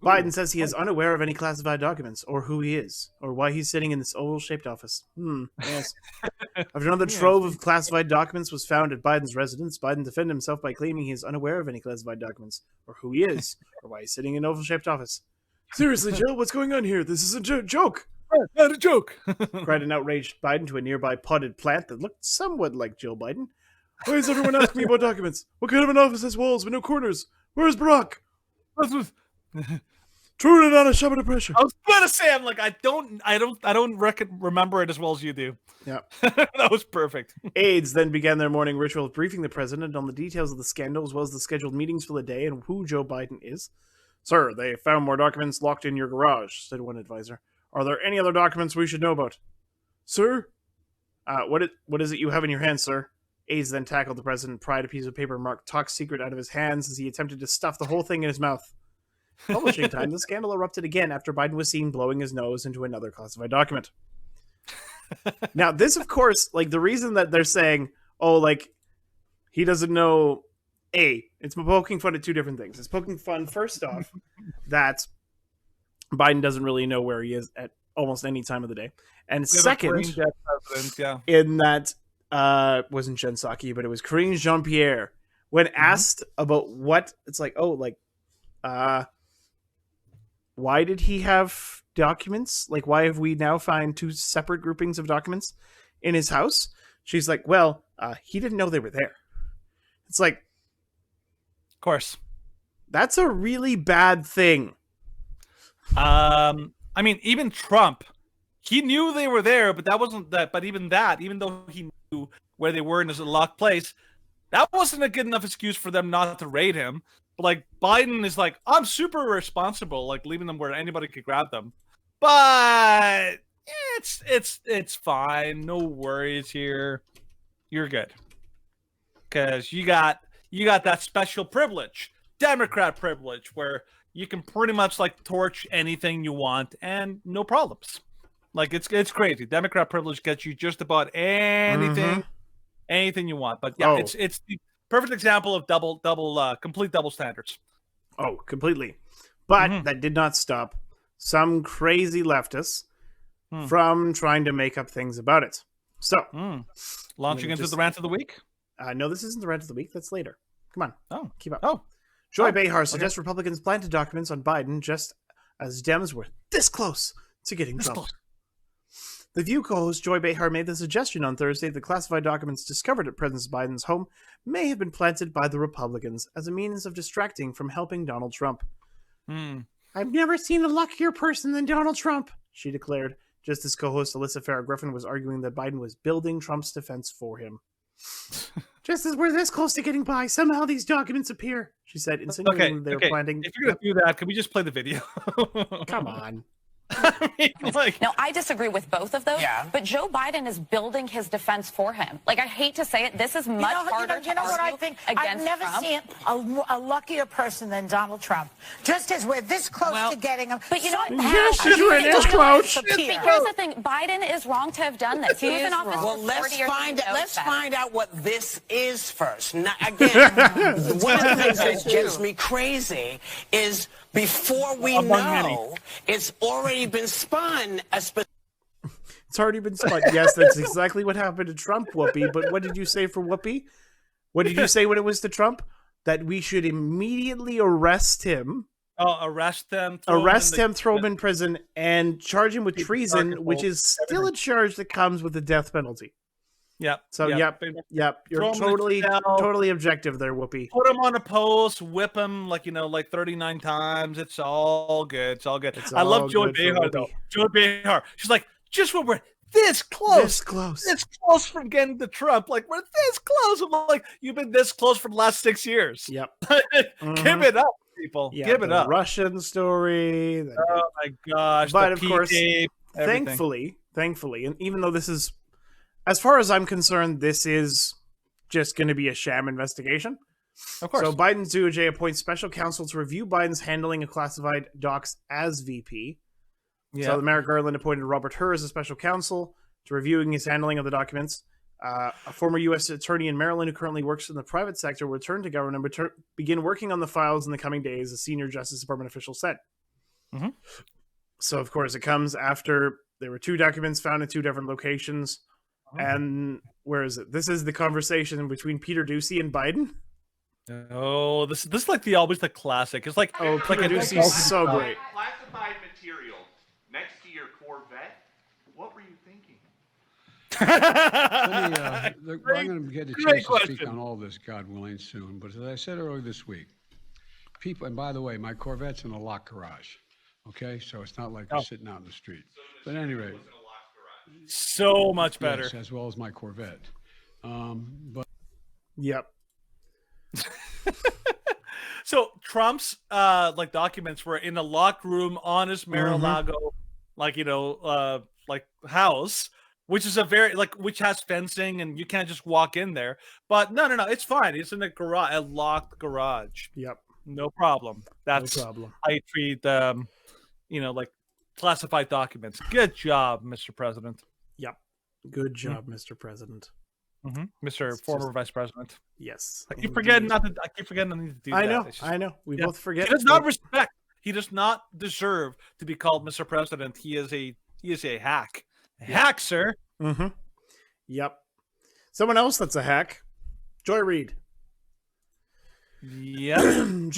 Biden says he is unaware of any classified documents, or who he is, or why he's sitting in this oval-shaped office. Yes. After another trove of classified documents was found at Biden's residence, Biden defended himself by claiming he is unaware of any classified documents, or who he is, or why he's sitting in an oval-shaped office. Seriously, Jill, what's going on here? This is a joke! Not a joke! Cried an outraged Biden to a nearby potted plant that looked somewhat like Jill Biden. Why is everyone asking me about documents? What kind of an office has walls with no corners? Where's Barack? True it on a shove under pressure. I was gonna say, I'm like, I don't remember it as well as you do. Yeah. That was perfect. Aides then began their morning ritual of briefing the president on the details of the scandal as well as the scheduled meetings for the day and who Joe Biden is. Sir, they found more documents locked in your garage, said one advisor. Are there any other documents we should know about? Sir? What is it you have in your hand, sir? Aides then tackled the president, pried a piece of paper marked top secret out of his hands as he attempted to stuff the whole thing in his mouth. Publishing time, the scandal erupted again after Biden was seen blowing his nose into another classified document. Now, this, of course, like, the reason that they're saying, oh, like, he doesn't know, it's poking fun at two different things. It's poking fun, first off, that Biden doesn't really know where he is at almost any time of the day. And second, in that, wasn't Jen Psaki, but it was Karine Jean-Pierre, when asked about what, it's like, oh, like, why did he have documents? Like, why have we now find two separate groupings of documents in his house? She's like, well, he didn't know they were there. It's like, of course, that's a really bad thing. I mean, even Trump, he knew they were there, but that wasn't that. But even though he knew where they were in his locked place, that wasn't a good enough excuse for them not to raid him. But like, Biden is like, I'm super responsible, like leaving them where anybody could grab them. But it's fine, no worries here. You're good because you got that special privilege, Democrat privilege, where you can pretty much like torch anything you want and no problems. Like, it's crazy. Democrat privilege gets you just about anything you want. But yeah, it's the perfect example of complete double standards. Oh, completely. But that did not stop some crazy leftists from trying to make up things about it. So, launching into the rant of the week? No, this isn't the rant of the week. That's later. Come on. Oh, keep up. Oh, Joy Behar suggests Republicans planted documents on Biden just as Dems were this close to getting Trump. The View co-host Joy Behar made the suggestion on Thursday that classified documents discovered at President Biden's home may have been planted by the Republicans as a means of distracting from helping Donald Trump. I've never seen a luckier person than Donald Trump, she declared, just as co-host Alyssa Farah Griffin was arguing that Biden was building Trump's defense for him. Just as we're this close to getting by, somehow these documents appear, she said, insinuating they were planting. If you're going to do that, can we just play the video? Come on. I mean, like, no, I disagree with both of those. Yeah. But Joe Biden is building his defense for him. Like, I hate to say it, this is much harder to what I think? I've never seen a luckier person than Donald Trump. Just as we're this close to getting him. But you know what? Yes, you're this close. But here's the thing: Biden is wrong to have done this. He was in office for 40 years. Let's find out what this is first. Now, again, one of the things that gets me crazy is before we know, it's already been spun. It's already been spun. Yes, that's exactly what happened to Trump, Whoopi. But what did you say for Whoopi? What did you say when it was to Trump? That we should immediately arrest him. Oh, arrest him, throw him in prison, and charge him with treason, which is still a charge that comes with the death penalty. Yep. So, yep. You're totally objective there, Whoopi. Put him on a post, whip him like 39 times. It's all good. I love Joy Behar though. Joy Behar. She's like, just when we're this close from getting to Trump, like we're this close. I'm like, you've been this close for the last 6 years. Yep. Give it up, people. Yeah, give it up. Russian story. Oh my gosh. But of course, thankfully, and even though this is, as far as I'm concerned, this is just going to be a sham investigation. Of course. So Biden's DOJ appoints special counsel to review Biden's handling of classified docs as VP. Yeah. So Merrick Garland appointed Robert Hur as a special counsel to reviewing his handling of the documents. A former U.S. attorney in Maryland who currently works in the private sector will return to government and begin working on the files in the coming days, a senior Justice Department official said. Mhm. So, of course, it comes after there were 2 documents found in 2 different locations. And where is it? This is the conversation between Peter Ducey and Biden. Oh, this is like always the classic. It's like Peter Ducey's so great. Classified material next to your Corvette. What were you thinking? I'm going to get a chance to speak question. on all this, God willing, soon. But as I said earlier this week, people, and by the way, my Corvette's in a locked garage. Okay, so it's not like I'm sitting out in the street. But at any rate, So much better. yes, as well as my Corvette. But Yep. So Trump's like documents were in a locked room on his Mar-a-Lago, like like house, which is which has fencing and you can't just walk in there. But no, it's fine. It's in a garage, a locked garage. Yep. No problem. That's No problem. how you treat like classified documents. Good job, Mr. President. Yep. Good job, Mr. President. Mr. It's Former just- Vice President. Yes. I keep forgetting I keep forgetting I need to do I that. know. It's just- I know. We Yeah. both forget. He does not respect. He does not deserve to be called Mr. President. He is a hack. A hack, sir. Mm-hmm. Yep. Someone else that's a hack. Joy Reid. Yep.